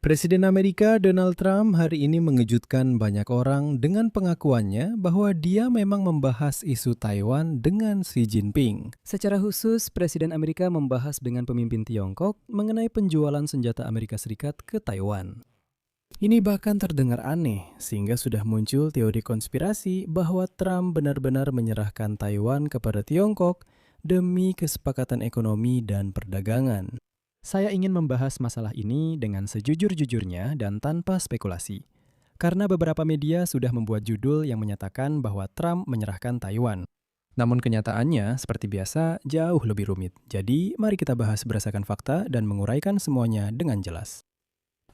Presiden Amerika Donald Trump hari ini mengejutkan banyak orang dengan pengakuannya bahwa dia memang membahas isu Taiwan dengan Xi Jinping. Secara khusus, Presiden Amerika membahas dengan pemimpin Tiongkok mengenai penjualan senjata Amerika Serikat ke Taiwan. Ini bahkan terdengar aneh, sehingga sudah muncul teori konspirasi bahwa Trump benar-benar menyerahkan Taiwan kepada Tiongkok demi kesepakatan ekonomi dan perdagangan. Saya ingin membahas masalah ini dengan sejujur-jujurnya dan tanpa spekulasi. Karena beberapa media sudah membuat judul yang menyatakan bahwa Trump menyerahkan Taiwan. Namun kenyataannya, seperti biasa, jauh lebih rumit. Jadi, mari kita bahas berdasarkan fakta dan menguraikan semuanya dengan jelas.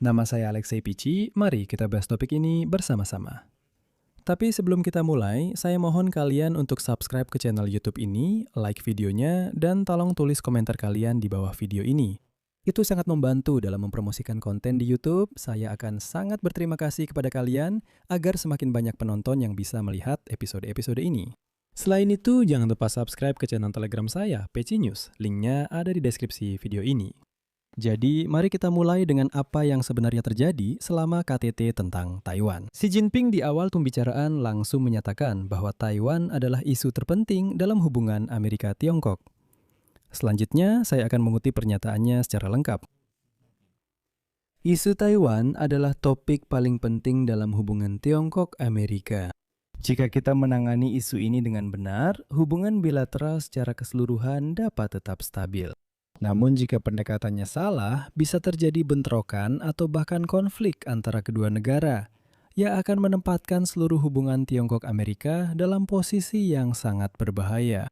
Nama saya Alexei Pichi, mari kita bahas topik ini bersama-sama. Tapi sebelum kita mulai, saya mohon kalian untuk subscribe ke channel YouTube ini, like videonya, dan tolong tulis komentar kalian di bawah video ini. Itu sangat membantu dalam mempromosikan konten di YouTube. Saya akan sangat berterima kasih kepada kalian agar semakin banyak penonton yang bisa melihat episode-episode ini. Selain itu, jangan lupa subscribe ke channel Telegram saya, Peci News. Linknya ada di deskripsi video ini. Jadi, mari kita mulai dengan apa yang sebenarnya terjadi selama KTT tentang Taiwan. Xi Jinping di awal pembicaraan langsung menyatakan bahwa Taiwan adalah isu terpenting dalam hubungan Amerika-Tiongkok. Selanjutnya, saya akan mengutip pernyataannya secara lengkap. Isu Taiwan adalah topik paling penting dalam hubungan Tiongkok-Amerika. Jika kita menangani isu ini dengan benar, hubungan bilateral secara keseluruhan dapat tetap stabil. Namun jika pendekatannya salah, bisa terjadi bentrokan atau bahkan konflik antara kedua negara, yang akan menempatkan seluruh hubungan Tiongkok-Amerika dalam posisi yang sangat berbahaya.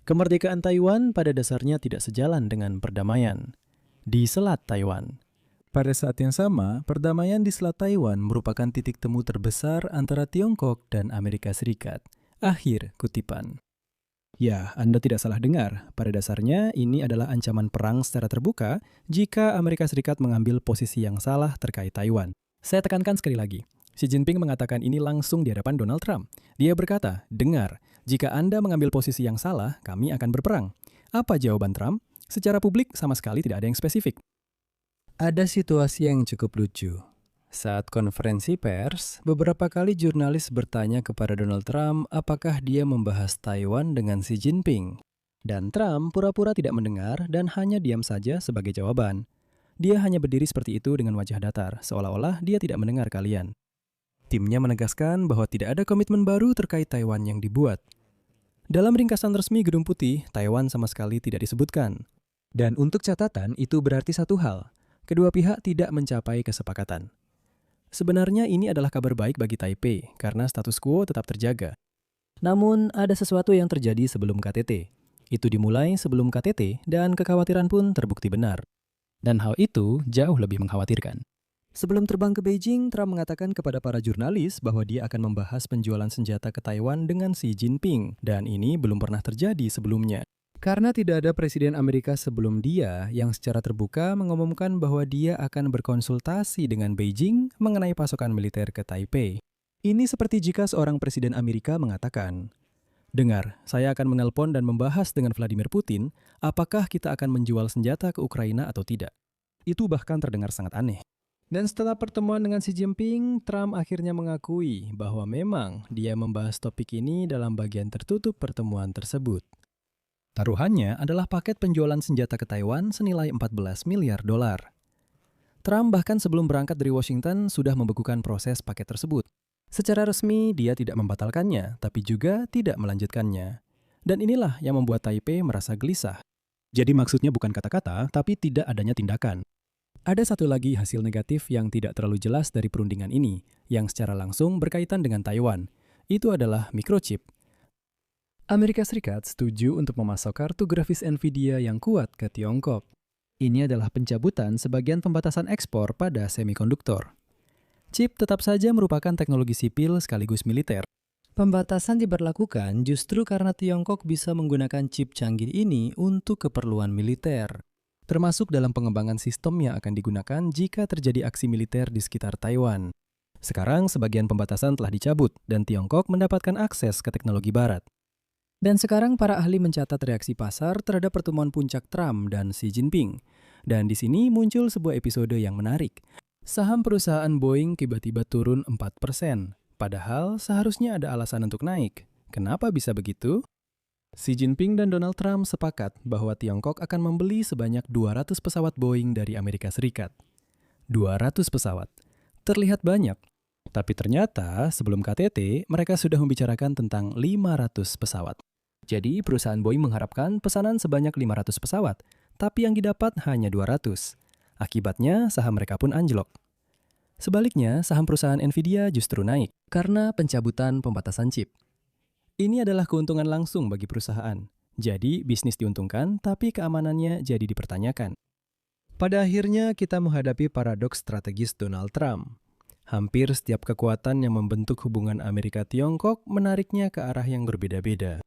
Kemerdekaan Taiwan pada dasarnya tidak sejalan dengan perdamaian di Selat Taiwan. Pada saat yang sama, perdamaian di Selat Taiwan merupakan titik temu terbesar antara Tiongkok dan Amerika Serikat. Akhir kutipan. Ya, Anda tidak salah dengar. Pada dasarnya, ini adalah ancaman perang secara terbuka jika Amerika Serikat mengambil posisi yang salah terkait Taiwan. Saya tekankan sekali lagi. Xi Jinping mengatakan ini langsung di hadapan Donald Trump. Dia berkata, dengar, jika Anda mengambil posisi yang salah, kami akan berperang. Apa jawaban Trump? Secara publik sama sekali tidak ada yang spesifik. Ada situasi yang cukup lucu. Saat konferensi pers, beberapa kali jurnalis bertanya kepada Donald Trump apakah dia membahas Taiwan dengan Xi Jinping. Dan Trump pura-pura tidak mendengar dan hanya diam saja sebagai jawaban. Dia hanya berdiri seperti itu dengan wajah datar, seolah-olah dia tidak mendengar kalian. Timnya menegaskan bahwa tidak ada komitmen baru terkait Taiwan yang dibuat. Dalam ringkasan resmi Gedung Putih, Taiwan sama sekali tidak disebutkan. Dan untuk catatan, itu berarti satu hal. Kedua pihak tidak mencapai kesepakatan. Sebenarnya ini adalah kabar baik bagi Taipei, karena status quo tetap terjaga. Namun, ada sesuatu yang terjadi sebelum KTT. Itu dimulai sebelum KTT, dan kekhawatiran pun terbukti benar. Dan hal itu jauh lebih mengkhawatirkan. Sebelum terbang ke Beijing, Trump mengatakan kepada para jurnalis bahwa dia akan membahas penjualan senjata ke Taiwan dengan Xi Jinping, dan ini belum pernah terjadi sebelumnya. Karena tidak ada presiden Amerika sebelum dia yang secara terbuka mengumumkan bahwa dia akan berkonsultasi dengan Beijing mengenai pasokan militer ke Taipei. Ini seperti jika seorang presiden Amerika mengatakan, dengar, saya akan menelpon dan membahas dengan Vladimir Putin apakah kita akan menjual senjata ke Ukraina atau tidak. Itu bahkan terdengar sangat aneh. Dan setelah pertemuan dengan Xi Jinping, Trump akhirnya mengakui bahwa memang dia membahas topik ini dalam bagian tertutup pertemuan tersebut. Taruhannya adalah paket penjualan senjata ke Taiwan senilai 14 miliar dolar. Trump bahkan sebelum berangkat dari Washington sudah membekukan proses paket tersebut. Secara resmi, dia tidak membatalkannya, tapi juga tidak melanjutkannya. Dan inilah yang membuat Taipei merasa gelisah. Jadi maksudnya bukan kata-kata, tapi tidak adanya tindakan. Ada satu lagi hasil negatif yang tidak terlalu jelas dari perundingan ini, yang secara langsung berkaitan dengan Taiwan. Itu adalah microchip. Amerika Serikat setuju untuk memasok kartu grafis Nvidia yang kuat ke Tiongkok. Ini adalah pencabutan sebagian pembatasan ekspor pada semikonduktor. Chip tetap saja merupakan teknologi sipil sekaligus militer. Pembatasan diberlakukan justru karena Tiongkok bisa menggunakan chip canggih ini untuk keperluan militer, termasuk dalam pengembangan sistem yang akan digunakan jika terjadi aksi militer di sekitar Taiwan. Sekarang, sebagian pembatasan telah dicabut dan Tiongkok mendapatkan akses ke teknologi barat. Dan sekarang para ahli mencatat reaksi pasar terhadap pertemuan puncak Trump dan Xi Jinping. Dan di sini muncul sebuah episode yang menarik. Saham perusahaan Boeing tiba-tiba turun 4%, padahal seharusnya ada alasan untuk naik. Kenapa bisa begitu? Xi Jinping dan Donald Trump sepakat bahwa Tiongkok akan membeli sebanyak 200 pesawat Boeing dari Amerika Serikat. 200 pesawat. Terlihat banyak. Tapi ternyata sebelum KTT, mereka sudah membicarakan tentang 500 pesawat. Jadi perusahaan Boeing mengharapkan pesanan sebanyak 500 pesawat, tapi yang didapat hanya 200. Akibatnya saham mereka pun anjlok. Sebaliknya, saham perusahaan Nvidia justru naik karena pencabutan pembatasan chip. Ini adalah keuntungan langsung bagi perusahaan. Jadi, bisnis diuntungkan, tapi keamanannya jadi dipertanyakan. Pada akhirnya, kita menghadapi paradoks strategis Donald Trump. Hampir setiap kekuatan yang membentuk hubungan Amerika-Tiongkok menariknya ke arah yang berbeda-beda.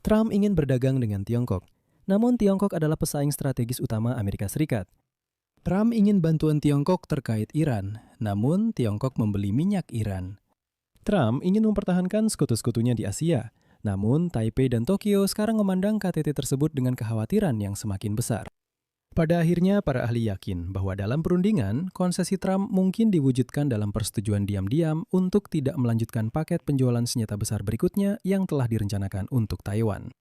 Trump ingin berdagang dengan Tiongkok, namun Tiongkok adalah pesaing strategis utama Amerika Serikat. Trump ingin bantuan Tiongkok terkait Iran, namun Tiongkok membeli minyak Iran. Trump ingin mempertahankan sekutu-sekutunya di Asia, namun Taipei dan Tokyo sekarang memandang KTT tersebut dengan kekhawatiran yang semakin besar. Pada akhirnya, para ahli yakin bahwa dalam perundingan, konsesi Trump mungkin diwujudkan dalam persetujuan diam-diam untuk tidak melanjutkan paket penjualan senjata besar berikutnya yang telah direncanakan untuk Taiwan.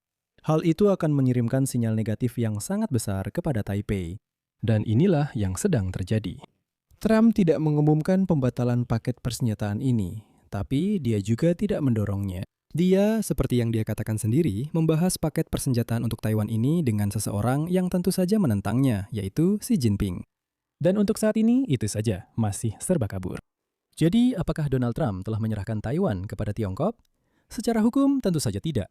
Hal itu akan mengirimkan sinyal negatif yang sangat besar kepada Taipei. Dan inilah yang sedang terjadi. Trump tidak mengumumkan pembatalan paket persenjataan ini, tapi dia juga tidak mendorongnya. Dia, seperti yang dia katakan sendiri, membahas paket persenjataan untuk Taiwan ini dengan seseorang yang tentu saja menentangnya, yaitu Xi Jinping. Dan untuk saat ini, itu saja, masih serba kabur. Jadi, apakah Donald Trump telah menyerahkan Taiwan kepada Tiongkok? Secara hukum, tentu saja tidak.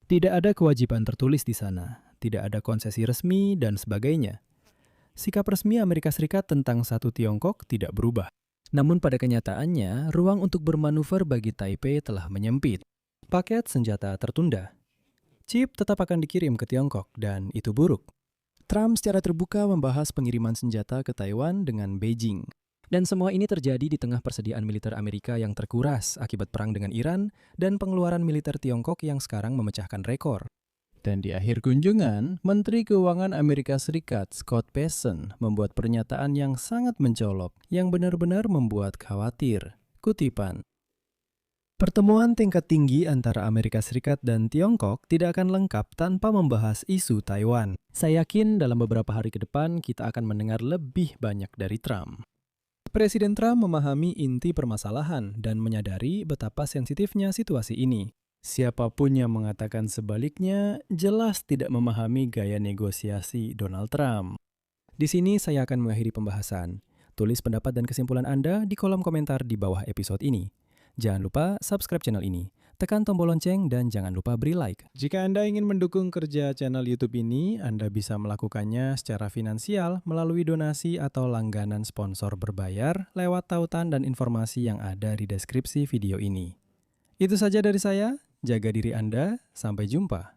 Tidak ada kewajiban tertulis di sana, tidak ada konsesi resmi, dan sebagainya. Sikap resmi Amerika Serikat tentang satu Tiongkok tidak berubah. Namun pada kenyataannya, ruang untuk bermanuver bagi Taipei telah menyempit. Paket senjata tertunda. Chip tetap akan dikirim ke Tiongkok, dan itu buruk. Trump secara terbuka membahas pengiriman senjata ke Taiwan dengan Beijing. Dan semua ini terjadi di tengah persediaan militer Amerika yang terkuras akibat perang dengan Iran dan pengeluaran militer Tiongkok yang sekarang memecahkan rekor. Dan di akhir kunjungan, Menteri Keuangan Amerika Serikat Scott Bessent membuat pernyataan yang sangat mencolok yang benar-benar membuat khawatir. Kutipan, pertemuan tingkat tinggi antara Amerika Serikat dan Tiongkok tidak akan lengkap tanpa membahas isu Taiwan. Saya yakin dalam beberapa hari ke depan kita akan mendengar lebih banyak dari Trump. Presiden Trump memahami inti permasalahan dan menyadari betapa sensitifnya situasi ini. Siapapun yang mengatakan sebaliknya jelas tidak memahami gaya negosiasi Donald Trump. Di sini saya akan mengakhiri pembahasan. Tulis pendapat dan kesimpulan Anda di kolom komentar di bawah episode ini. Jangan lupa subscribe channel ini, tekan tombol lonceng, dan jangan lupa beri like. Jika Anda ingin mendukung kerja channel YouTube ini, Anda bisa melakukannya secara finansial melalui donasi atau langganan sponsor berbayar lewat tautan dan informasi yang ada di deskripsi video ini. Itu saja dari saya. Jaga diri Anda, sampai jumpa.